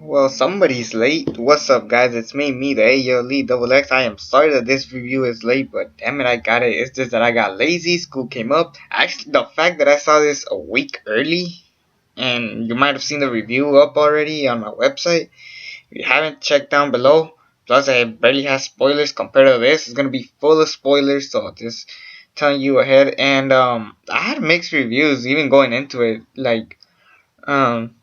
Well, somebody's late. What's up, guys? It's me, the AO Lee Double X. I am sorry that this review is late, but damn it, I got it. It's just that I got lazy. School came up. Actually, the fact that I saw this a week early, and you might have seen the review up already on my website. If you haven't, checked down below. Plus, I barely have spoilers compared to this. It's gonna be full of spoilers, so just telling you ahead. And I had mixed reviews even going into it. Um.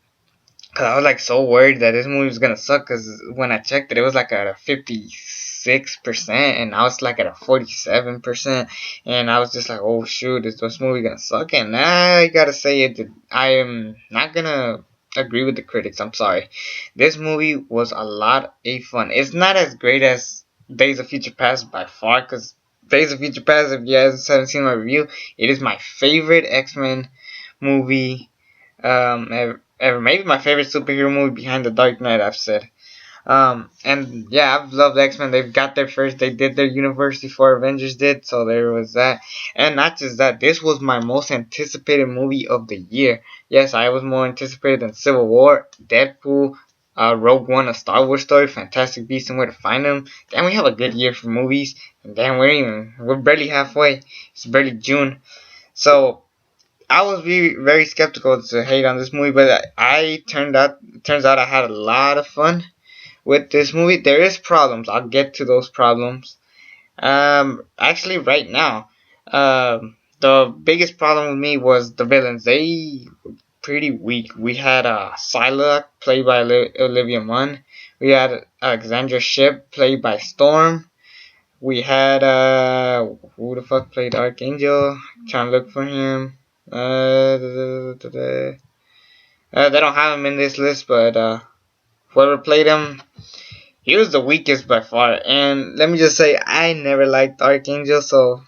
Cause I was like so worried that this movie was gonna suck. Cause when I checked it, it was like at a 56%, and I was like at a 47%, and I was just like, oh shoot, is this movie gonna suck? And I gotta say it. I am not gonna agree with the critics. I'm sorry. This movie was a lot of fun. It's not as great as Days of Future Past by far. Cause Days of Future Past, if you guys haven't seen my review, it is my favorite X-Men movie ever. Maybe my favorite superhero movie behind The Dark Knight, I've said. And yeah, I've loved X-Men. They've got there first. They did their universe before Avengers did, so there was that. And not just that, this was my most anticipated movie of the year. Yes, I was more anticipated than Civil War, Deadpool, Rogue One, A Star Wars Story, Fantastic Beasts and Where to Find Them. Damn, we have a good year for movies. And damn, we're barely halfway. It's barely June. So I was very skeptical to hate on this movie, but I turns out I had a lot of fun with this movie. There is problems. I'll get to those problems. Actually, right now, the biggest problem with me was the villains. They were pretty weak. We had Psylocke played by Olivia Munn. We had Alexandra Shipp played by Storm. We had who the fuck played Archangel? Trying to look for him. They don't have him in this list, but whoever played him, he was the weakest by far. And let me just say, I never liked Archangel, so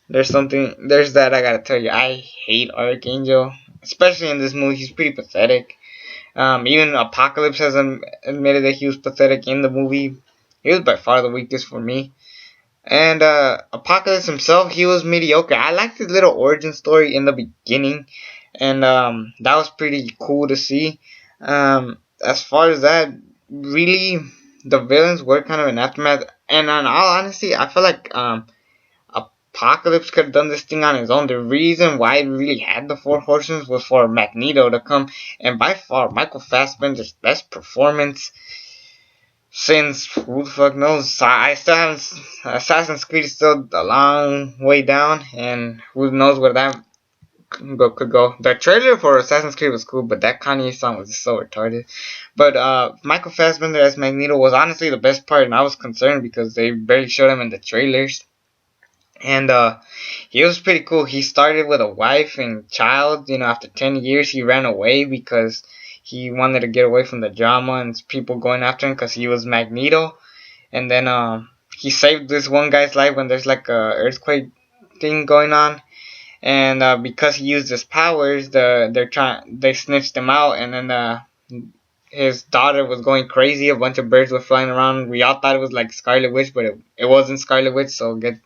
there's that I gotta tell you. I hate Archangel, especially in this movie. He's pretty pathetic. Even Apocalypse has admitted that he was pathetic in the movie. He was by far the weakest for me. And Apocalypse himself, he was mediocre. I liked his little origin story in the beginning, and that was pretty cool to see. As far as that, really, the villains were kind of an aftermath. And in all honesty, I feel like Apocalypse could have done this thing on his own. The reason why we really had the Four Horsemen was for Magneto to come, and by far, Michael Fassbender's best performance since who the fuck knows? I still haven't. Assassin's Creed is still a long way down, and who knows where that could go. The trailer for Assassin's Creed was cool, but that Kanye song was just so retarded. But Michael Fassbender as Magneto was honestly the best part, and I was concerned because they barely showed him in the trailers. And he was pretty cool. He started with a wife and child. You know, after 10 years, he ran away because he wanted to get away from the drama and people going after him because he was Magneto. And then he saved this one guy's life when there's like a earthquake thing going on. And because he used his powers, they snitched him out. And then his daughter was going crazy. A bunch of birds were flying around. We all thought it was like Scarlet Witch, but it wasn't Scarlet Witch. So get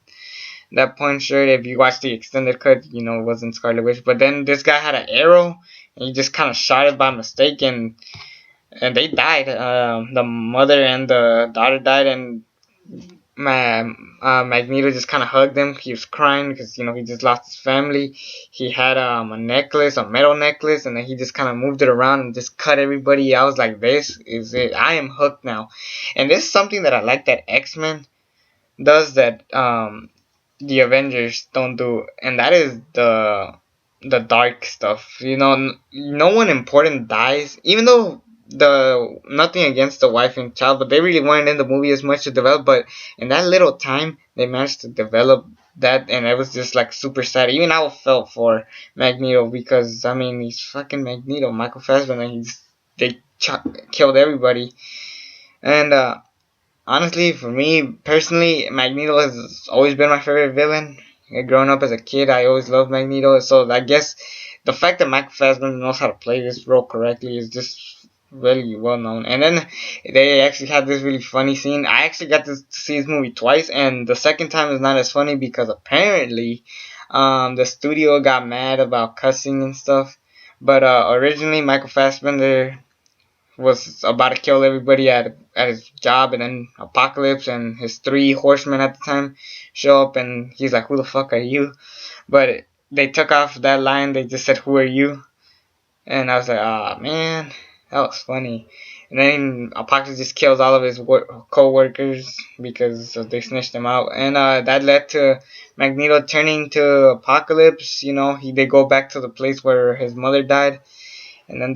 that point straight. If you watch the extended cut, you know it wasn't Scarlet Witch. But then this guy had an arrow, and he just kind of shot it by mistake, and they died. The mother and the daughter died, and Magneto just kind of hugged him. He was crying because he just lost his family. He had a necklace, a metal necklace, and then he just kind of moved it around and just cut everybody. I was like, this is it. I am hooked now, and this is something that I like that X-Men does that the Avengers don't do, and that is the dark stuff. No one important dies, even though the nothing against the wife and child, but they really weren't in the movie as much to develop. But in that little time, they managed to develop that, and it was just like super sad. Even I felt for Magneto because I mean he's fucking Magneto, Michael Fassbender. They killed everybody, and honestly, for me personally, Magneto has always been my favorite villain. Growing up as a kid, I always loved Magneto. So I guess the fact that Michael Fassbender knows how to play this role correctly is just really well known. And then they actually had this really funny scene. I actually got to see this movie twice, and the second time is not as funny because apparently the studio got mad about cussing and stuff. But originally, Michael Fassbender was about to kill everybody at his job, and then Apocalypse and his three horsemen at the time show up, and he's like, "Who the fuck are you?" But they took off that line. They just said, "Who are you?" And I was like, "Ah, man, that was funny." And then Apocalypse just kills all of his co-workers because they snitched him out, and that led to Magneto turning to Apocalypse. They go back to the place where his mother died, and then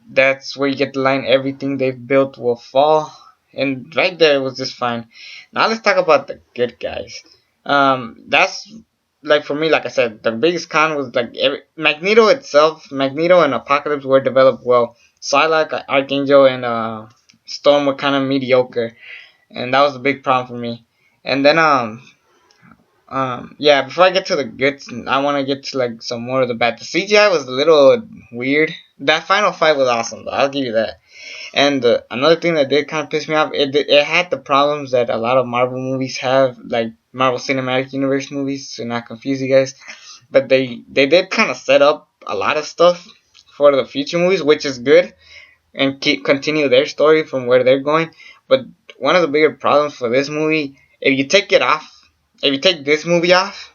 that's where you get the line, "Everything they've built will fall." And right there, it was just fine. Now let's talk about the good guys. That's like, for me, like I said, the biggest con was like Magneto itself. Magneto and Apocalypse were developed well. Psylocke, Archangel, and Storm were kind of mediocre, and that was a big problem for me. And then yeah, before I get to the good, I want to get to like some more of the bad. The CGI was a little weird. That final fight was awesome, though. I'll give you that. And another thing that did kind of piss me off, it had the problems that a lot of Marvel movies have, like Marvel Cinematic Universe movies. To not confuse you guys, but they did kind of set up a lot of stuff for the future movies, which is good, and continue their story from where they're going. But one of the bigger problems for this movie, if you take this movie off,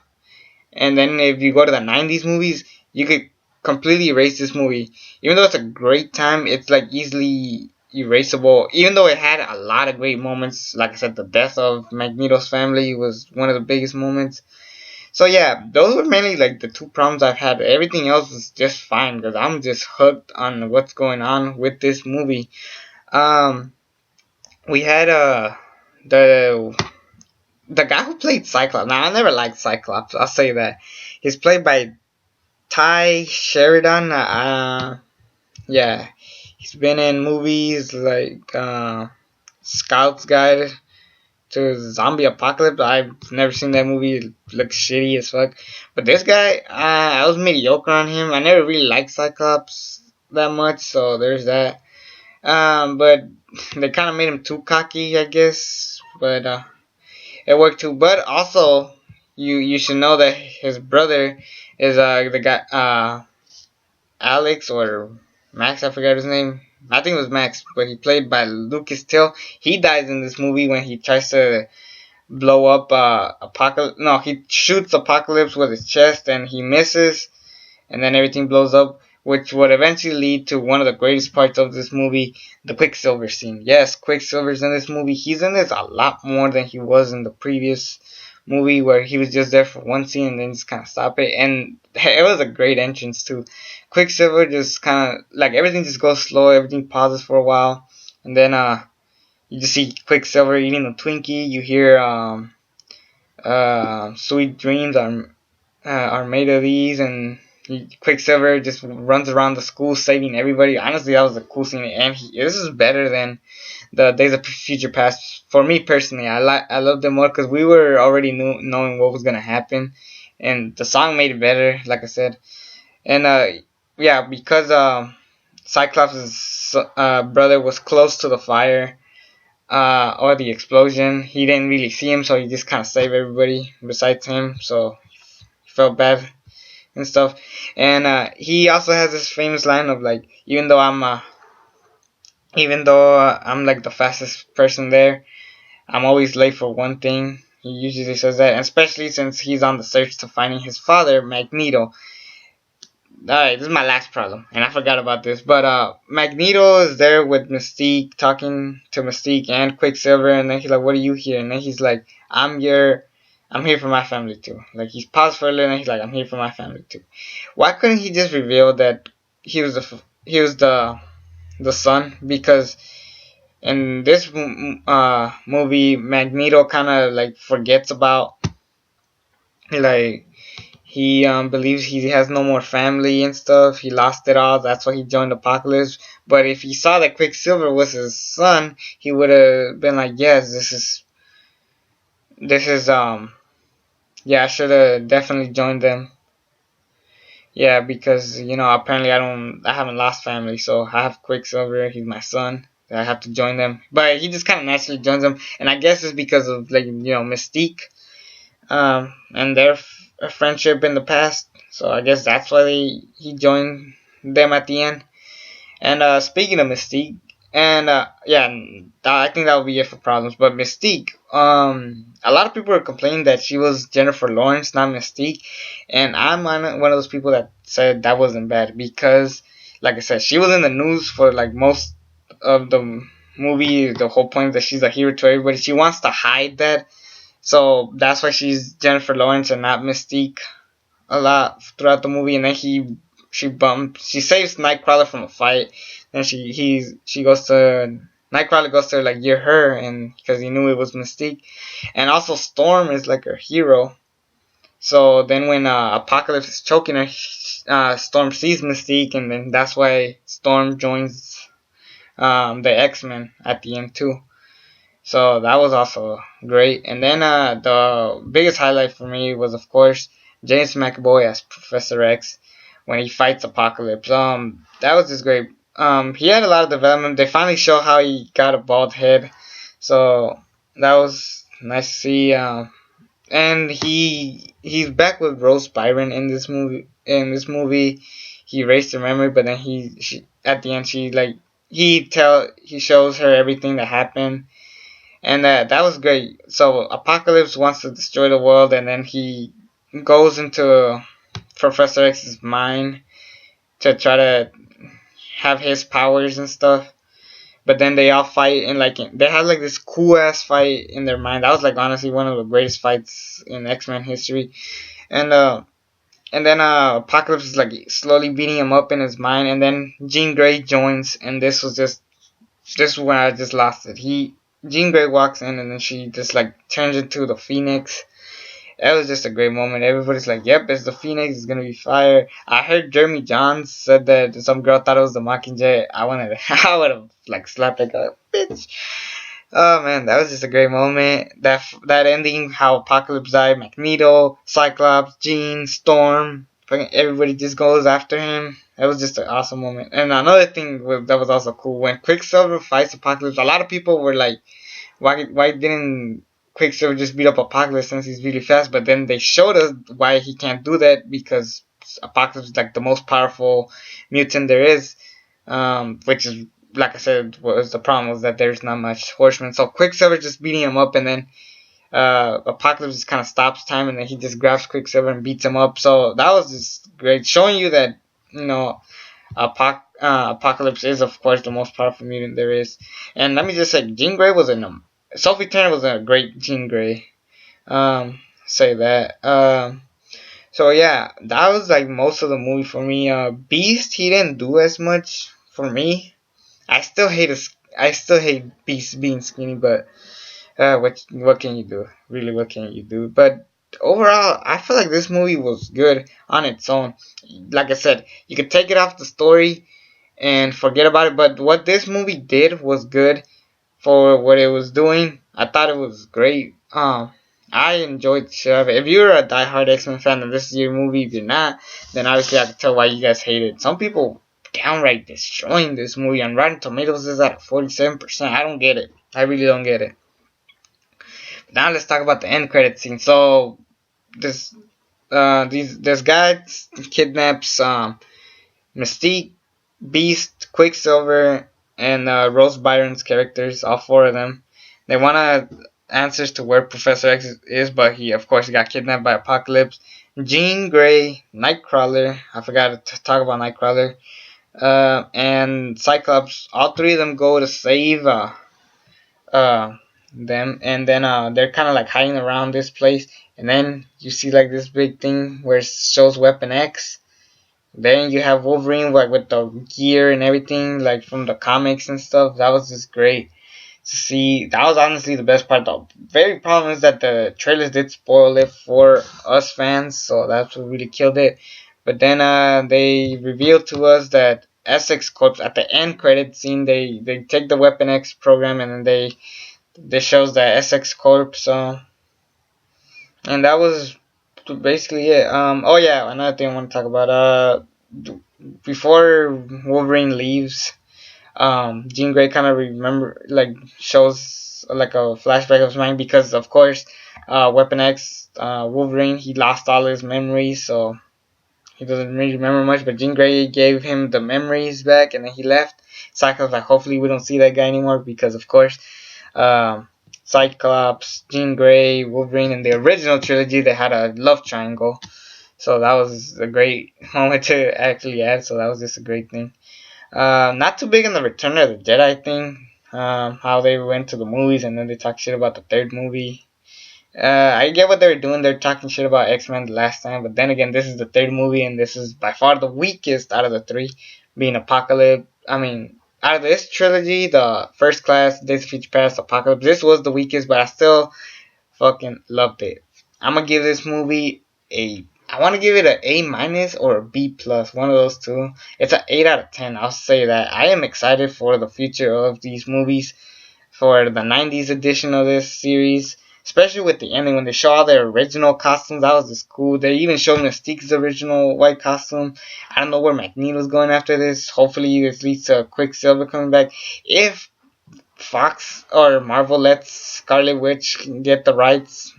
and then if you go to the 90s movies, you could completely erase this movie. Even though it's a great time, it's like easily erasable. Even though it had a lot of great moments, like I said, the death of Magneto's family was one of the biggest moments. So yeah, those were mainly like the two problems I've had. Everything else was just fine because I'm just hooked on what's going on with this movie. Um, we had the the guy who played Cyclops. Now I never liked Cyclops. I'll say that. He's played by Ty Sheridan. Yeah, he's been in movies like Scout's Guide to Zombie Apocalypse. I've never seen that movie. It looks shitty as fuck. But this guy, I was mediocre on him. I never really liked Cyclops that much, so there's that. But they kind of made him too cocky, I guess. But it worked too. But also, you should know that his brother is the guy Alex or Max. I forgot his name. I think it was Max, but he played by Lucas Till. He dies in this movie when he tries to blow up Apocalypse. No, he shoots Apocalypse with his chest and he misses, and then everything blows up, which would eventually lead to one of the greatest parts of this movie, the Quicksilver scene. Yes, Quicksilver's in this movie. He's in this a lot more than he was in the previous movie, where he was just there for one scene and then just kind of stop it. And it was a great entrance too. Quicksilver just kind of like everything just goes slow, everything pauses for a while, and then you just see Quicksilver eating a Twinkie. You hear "Sweet Dreams are made of these," and Quicksilver just runs around the school saving everybody. Honestly, that was a cool scene, and this is better than the Days of Future Past. For me personally, I loved it more because we were already knowing what was gonna happen, and the song made it better, like I said. And yeah, because Cyclops' brother was close to the fire or the explosion, he didn't really see him, so he just kind of saved everybody besides him. So he felt bad and stuff. And he also has this famous line of like, even though I'm like the fastest person there, I'm always late for one thing. He usually says that, and especially since he's on the search to finding his father, Magneto. Alright, this is my last problem, and I forgot about this. But Magneto is there with Mystique, talking to Mystique and Quicksilver, and then he's like, "What are you here?" And then he's like, I'm here for my family too." Like, he's paused for a little, and he's like, "I'm here for my family too." Why couldn't he just reveal that he was the son? Because in this movie, Magneto kind of like forgets about, like, he believes he has no more family and stuff. He lost it all. That's why he joined Apocalypse. But if he saw that Quicksilver was his son, he would have been like, "Yes, this is yeah, I should have definitely joined them." Yeah, because apparently I haven't lost family, so I have Quicksilver. He's my son. I have to join them. But he just kind of naturally joins them, and I guess it's because of, like, Mystique, and their friendship in the past. So I guess that's why he joined them at the end. And speaking of Mystique, and yeah, I think that would be it for problems. But Mystique, a lot of people are complaining that she was Jennifer Lawrence, not Mystique, and I'm one of those people that said that wasn't bad because, like I said, she was in the news for like most of the movie. The whole point is that she's a hero to everybody. She wants to hide that, so that's why she's Jennifer Lawrence and not Mystique a lot throughout the movie. And then she saves Nightcrawler from a fight. Then she goes to Nightcrawler goes to like get her, and because he knew it was Mystique, and also Storm is like her hero. So then when Apocalypse is choking her, Storm sees Mystique, and then that's why Storm joins the X-Men at the end too. So that was also great. And then the biggest highlight for me was, of course, James McAvoy as Professor X when he fights Apocalypse. That was just great. He had a lot of development. They finally show how he got a bald head, so that was nice to see. And he's back with Rose Byron in this movie. He erased her memory, but then at the end he shows her everything that happened, and that was great. So Apocalypse wants to destroy the world, and then he goes into Professor X's mind to try to have his powers and stuff. But then they all fight, and like they had like this cool ass fight in their mind. That was like honestly one of the greatest fights in X-Men history. And then Apocalypse is like slowly beating him up in his mind, and then Jean Grey joins, and this is when I just lost it. Jean Grey walks in, and then she just like turns into the Phoenix. That was just a great moment. Everybody's like, "Yep, it's the Phoenix. It's gonna be fire." I heard Jeremy Johns said that some girl thought it was the Mockingjay. I would have like slapped that guy, bitch. Oh man, that was just a great moment. That ending, how Apocalypse died, Magneto, Cyclops, Jean, Storm, fucking everybody just goes after him. That was just an awesome moment. And another thing that was also cool when Quicksilver fights Apocalypse. A lot of people were like, "Why didn't Quicksilver just beat up Apocalypse since he's really fast?" But then they showed us why he can't do that, because Apocalypse is like the most powerful mutant there is, which is, like I said, was the problem was that there's not much Horseman. So Quicksilver just beating him up, and then Apocalypse just kind of stops time, and then he just grabs Quicksilver and beats him up. So that was just great, showing you that, you know, Apocalypse is, of course, the most powerful mutant there is. And let me just say, Jean Grey was Sophie Turner was a great Jean Grey. Say that. So yeah, that was like most of the movie for me. Beast, he didn't do as much for me. I still hate Beast being skinny, but what can you do? Really, what can you do? But overall, I feel like this movie was good on its own. Like I said, you could take it off the story and forget about it, but what this movie did was good for what it was doing. I thought it was great. I enjoyed the shit out of it. If you're a diehard X-Men fan and this is your movie, if you're not, then obviously I can tell why you guys hate it. Some people downright destroying this movie, and Rotten Tomatoes is at 47%. I don't get it. I really don't get it. Now let's talk about the end credit scene. So this guy kidnaps Mystique, Beast, Quicksilver, and Rose Byron's characters, all four of them. They want answers to where Professor X is, but he, of course, got kidnapped by Apocalypse. Jean Grey, Nightcrawler, I forgot to talk about Nightcrawler, and Cyclops, all three of them go to save uh, them, and then they're kind of like hiding around this place, and then you see like this big thing where it shows Weapon X. Then you have Wolverine like with the gear and everything, like from the comics and stuff. That was just great to see. That was honestly the best part. The very problem is that the trailers did spoil it for us fans, so that's what really killed it. But then they revealed to us that Essex Corps at the end credit scene, they take the Weapon X program, and then they shows the Essex Corps. And that was basically it. Oh yeah, another thing I want to talk about. Before Wolverine leaves, Jean Grey kind of shows like a flashback of his mind, because of course, Weapon X, Wolverine, he lost all his memories, so he doesn't really remember much, but Jean Grey gave him the memories back, and then he left. Cyclops, like, hopefully we don't see that guy anymore, because of course, um, Cyclops, Jean Grey, Wolverine, in the original trilogy, they had a love triangle. So that was a great moment to actually add. So that was just a great thing. Not too big on the Return of the Jedi thing. How they went to the movies and then they talk shit about the third movie. I get what they're doing. They're talking shit about X-Men the last time, but then again, this is the third movie, and this is by far the weakest out of the three, being Apocalypse. I mean, out of this trilogy, the First Class, Days of Future Past, Apocalypse, this was the weakest, but I still fucking loved it. I'm gonna give this movie a. I want to give it an A minus or a B plus, one of those two. It's an 8 out of 10. I'll say that. I am excited for the future of these movies, for the 90s edition of this series, especially with the ending when they show all their original costumes. That was just cool. They even showed Mystique's original white costume. I don't know where Magneto's going after this. Hopefully this leads to Quicksilver coming back. If Fox or Marvel lets Scarlet Witch get the rights,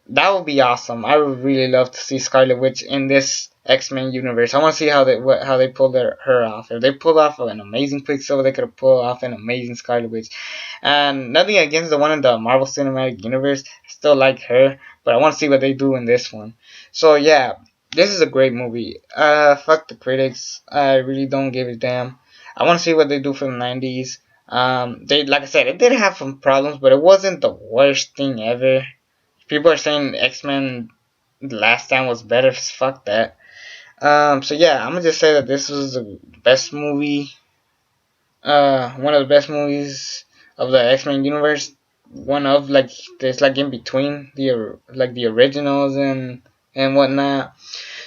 that would be awesome. I would really love to see Scarlet Witch in this X-Men universe. I want to see how they pull her off. If they pulled off an amazing Quicksilver, they could have pulled off an amazing Scarlet Witch. And nothing against the one in the Marvel Cinematic Universe. I still like her, but I want to see what they do in this one. So yeah, this is a great movie. Fuck the critics. I really don't give a damn. I want to see what they do for the 90s. They, like I said, it did have some problems, but it wasn't the worst thing ever. People are saying X-Men last time was better. Fuck that. So yeah, I'm gonna just say that this was the best movie. One of the best movies of the X-Men universe. One of, like, it's like in between the originals and whatnot.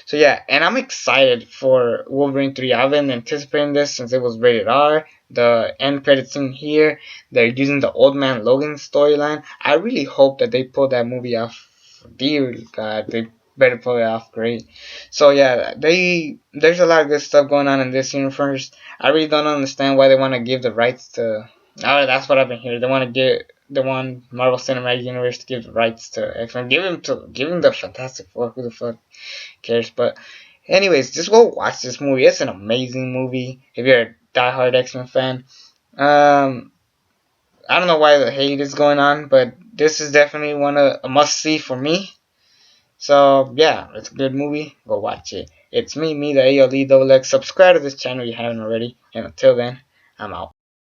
So yeah, and I'm excited for Wolverine 3. I've been anticipating this since it was rated R. The end credits scene here, they're using the Old Man Logan storyline. I really hope that they pull that movie off. Dear God, they better pull it off great. So yeah, there's a lot of good stuff going on in this universe. I really don't understand why they want to give the rights to. Oh, that's what I've been hearing. They want Marvel Cinematic Universe to give the rights to X-Men. Give him the Fantastic Four. Who the fuck cares? But anyways, just go watch this movie. It's an amazing movie if you're a diehard X-Men fan. I don't know why the hate is going on, but this is definitely a must see for me. So yeah, it's a good movie. Go watch it. It's me, the ALE double X. Subscribe to this channel if you haven't already. And until then, I'm out.